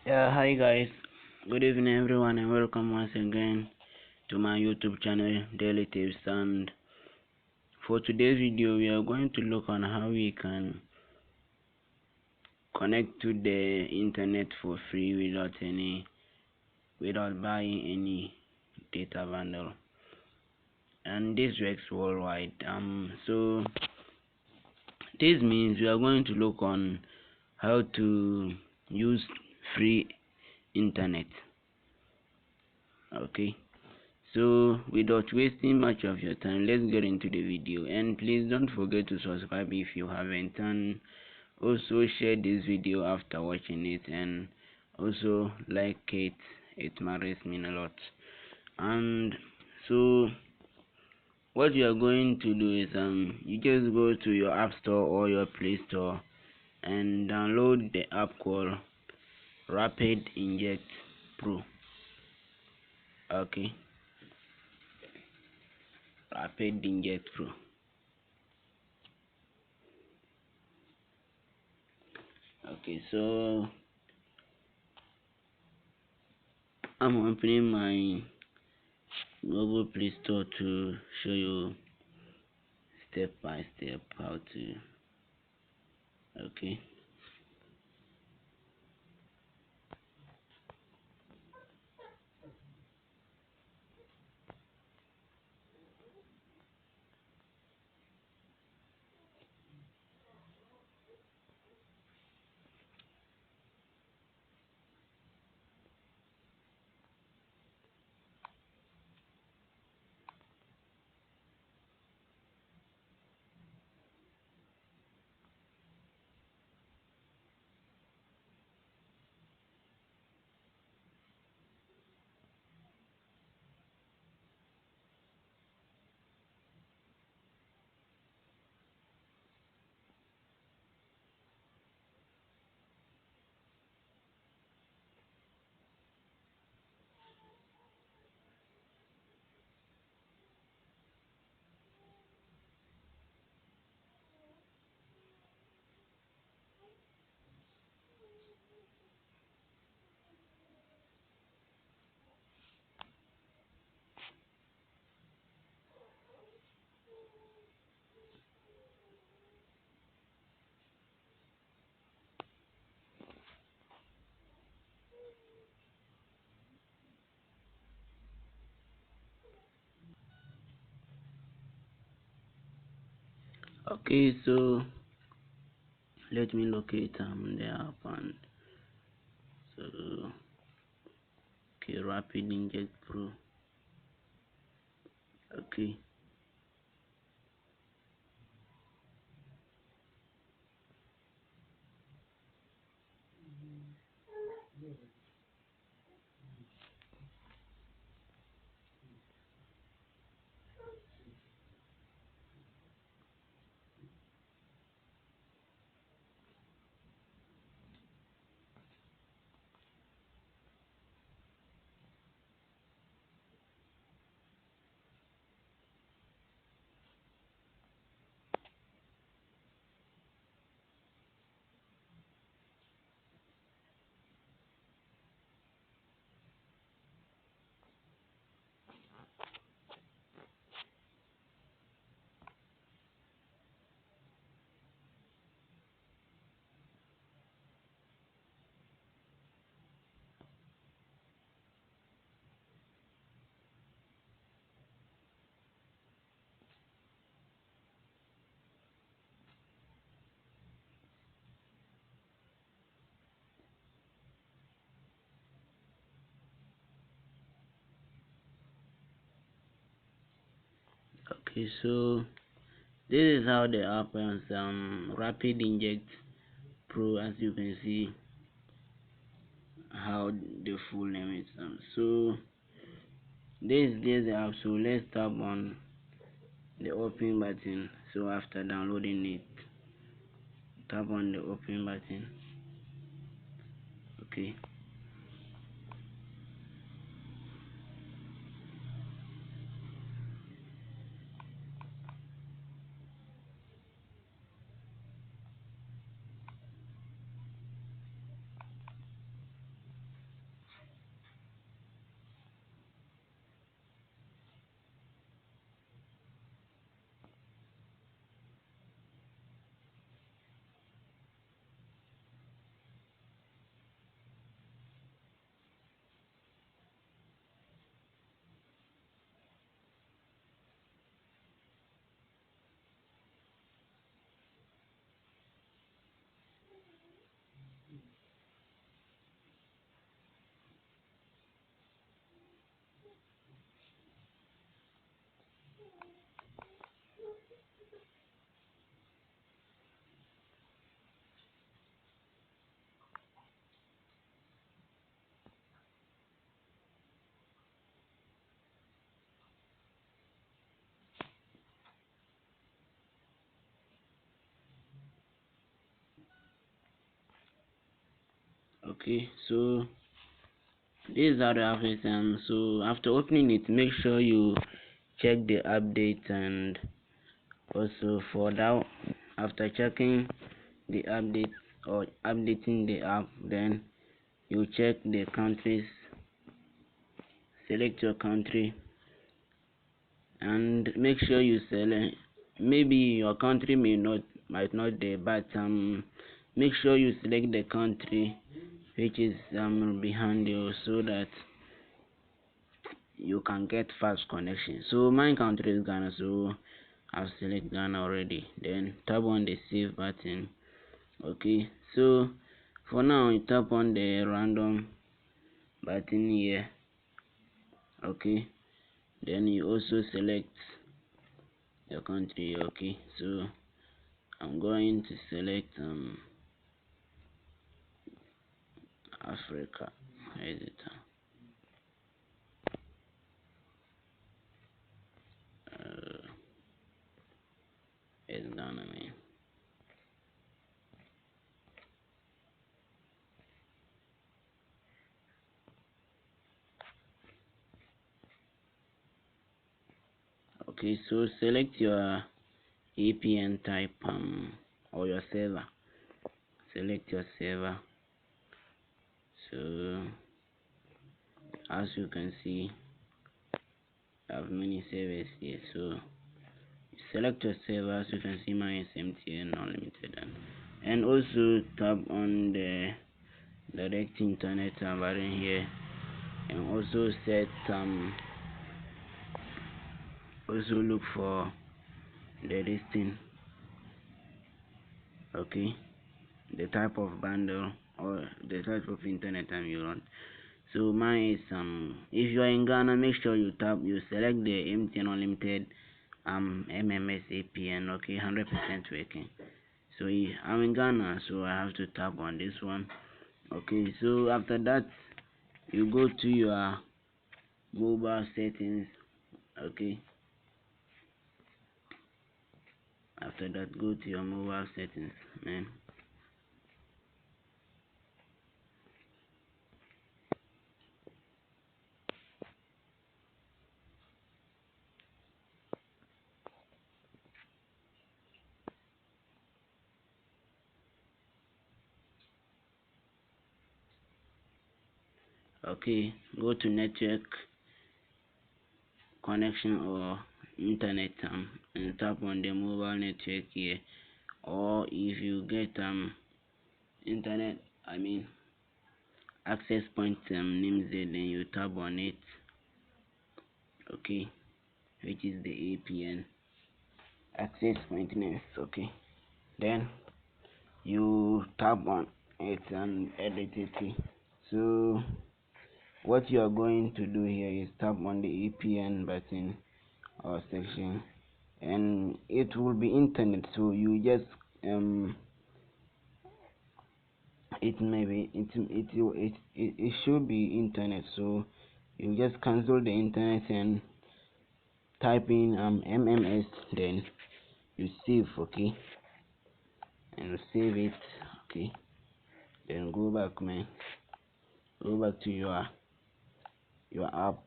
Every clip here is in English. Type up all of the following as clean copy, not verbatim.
Yeah, hi guys. Good evening everyone and welcome once again to my YouTube channel Daily Tips. And for today's video we are going to look on how we can connect to the internet for free without buying any data bundle. And this works worldwide. So this means we are going to look on how to use free internet. Okay. So without wasting much of your time, let's get into the video. And please don't forget to subscribe if you haven't, and also share this video after watching it, and also like it. It matters me a lot. And so what you are going to do is you just go to your app store or your play store and download the app called Rapid Inject Pro. Okay, Rapid Inject Pro. Okay, so I'm opening my Google Play Store to show you step by step how to. Okay, okay, so let me locate the app. And so okay, Rapid Inject Pro. Okay, okay, so this is how the app runs. Rapid Inject Pro, as you can see how the full name is. So this is the app. So let's tap on the open button. So after downloading it, tap on the open button. Okay, Okay, so this is how to have it. So after opening it, make sure you check the update, and also for that, after checking the update or updating the app, then you check the countries, select your country, and make sure you select, maybe your country might not there, but make sure you select the country which is behind you, so that you can get fast connection. So my country is Ghana, so I've selected Ghana already. Then tap on the save button. Okay, so for now you tap on the random button here. Okay, then you also select your country. Okay, so I'm going to select Africa. Where is it? It's Ghana, man. Okay, so select your APN type or your server. Select your server. So as you can see, I have many servers here. So select your server. As you can see, mine is MTN Unlimited, and also tap on the direct internet button here, and also set also look for the listing. Okay, the type of bundle or the type of internet you want. So mine is if you are in Ghana, make sure you select the MTN Unlimited MMS APN. Okay, 100% working. So I'm in Ghana, so I have to tap on this one. Okay, so after that you go to your mobile settings. Okay, after that go to your mobile settings, man. Okay, go to network connection or internet and tap on the mobile network here, or if you get internet, I mean access point names there, then you tap on it. Okay, which is the APN access point names. Okay, then you tap on it and edit it. So what you are going to do here is tap on the APN button or section, and it will be internet. So you just it may be it should be internet. So you just cancel the internet and type in MMS, then you save. Okay, and you save it. Okay, then go back, man. Go back to your app.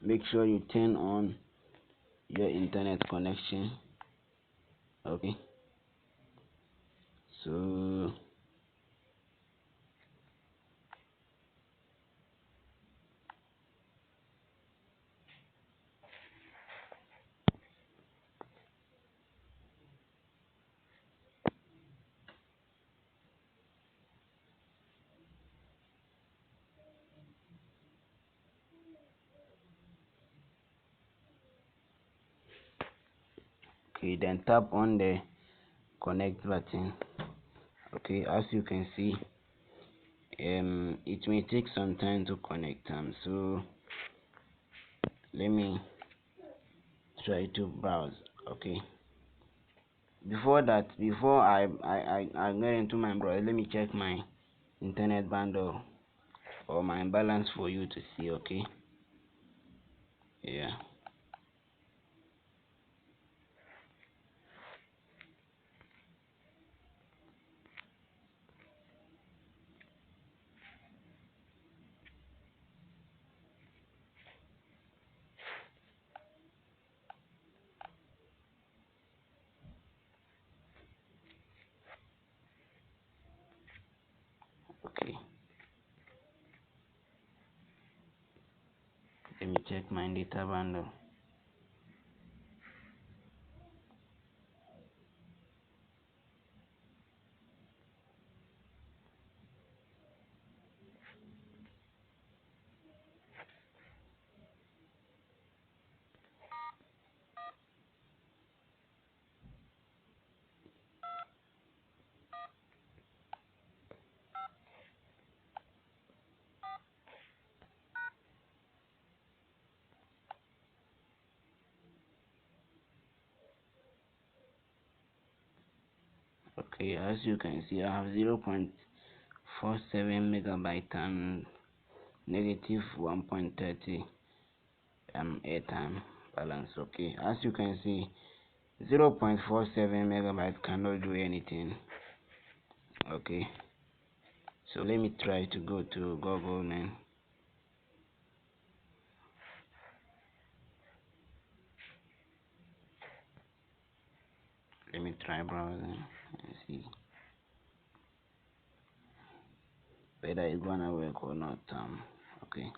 Make sure you turn on your internet connection. Okay, so okay, then tap on the connect button. Okay, as you can see, it may take some time to connect. So let me try to browse. Okay, before that, before I get into my browser, let me check my internet bundle or my balance for you to see. Okay, yeah. Let me check my data bundle. Okay, as you can see, I have 0.47 megabyte and negative 1.30 airtime balance. Okay, as you can see, 0.47 megabyte cannot do anything. Okay, so let me try to go to Google, man. Let me try browsing and see whether it's gonna work or not. Okay.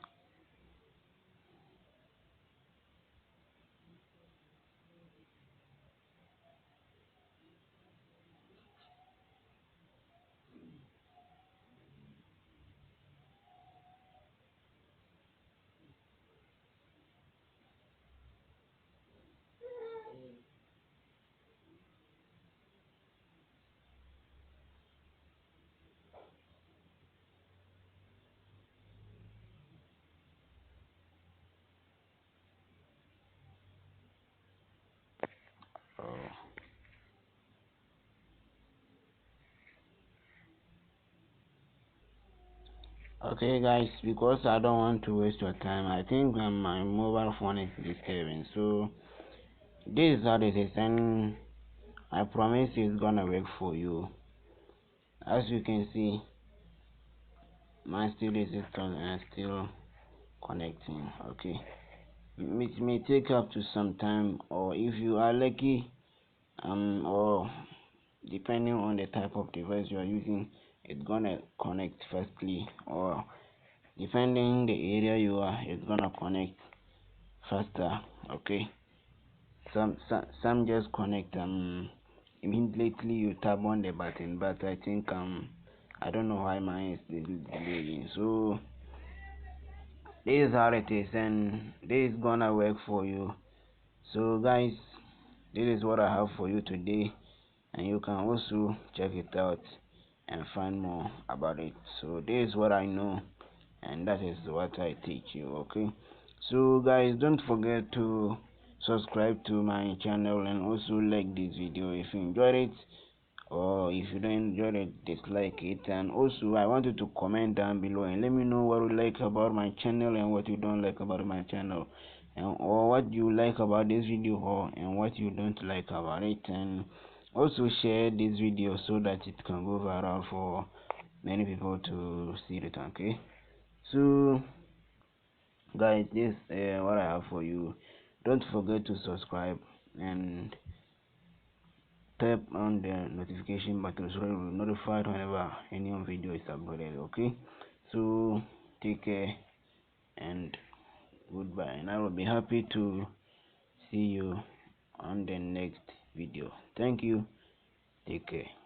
Oh. Okay, guys, because I don't want to waste your time, I think my mobile phone is disturbing. So this is how it is, and I promise it's gonna work for you. As you can see, mine still is installed and still connecting. Okay, it may take up to some time, or if you are lucky, or depending on the type of device you are using, it's gonna connect firstly, or depending the area you are, it's gonna connect faster. Okay, some just connect immediately you tap on the button, but I think I don't know why mine is delaying. So this is how it is, and this is gonna work for you. So guys, this is what I have for you today, and you can also check it out and find more about it. So this is what I know, and that is what I teach you. Okay, so guys, don't forget to subscribe to my channel and also like this video if you enjoyed it, or if you don't enjoy it, dislike it. And also I want you to comment down below and let me know what you like about my channel and what you don't like about my channel, and or what you like about this video, or and what you don't like about it. And also share this video so that it can go viral for many people to see it. Okay, so guys, this what I have for you. Don't forget to subscribe and tap on the notification button so you'll be notified whenever any video is uploaded. Okay, so take care and goodbye, and I will be happy to see you on the next video. Thank you. Take care.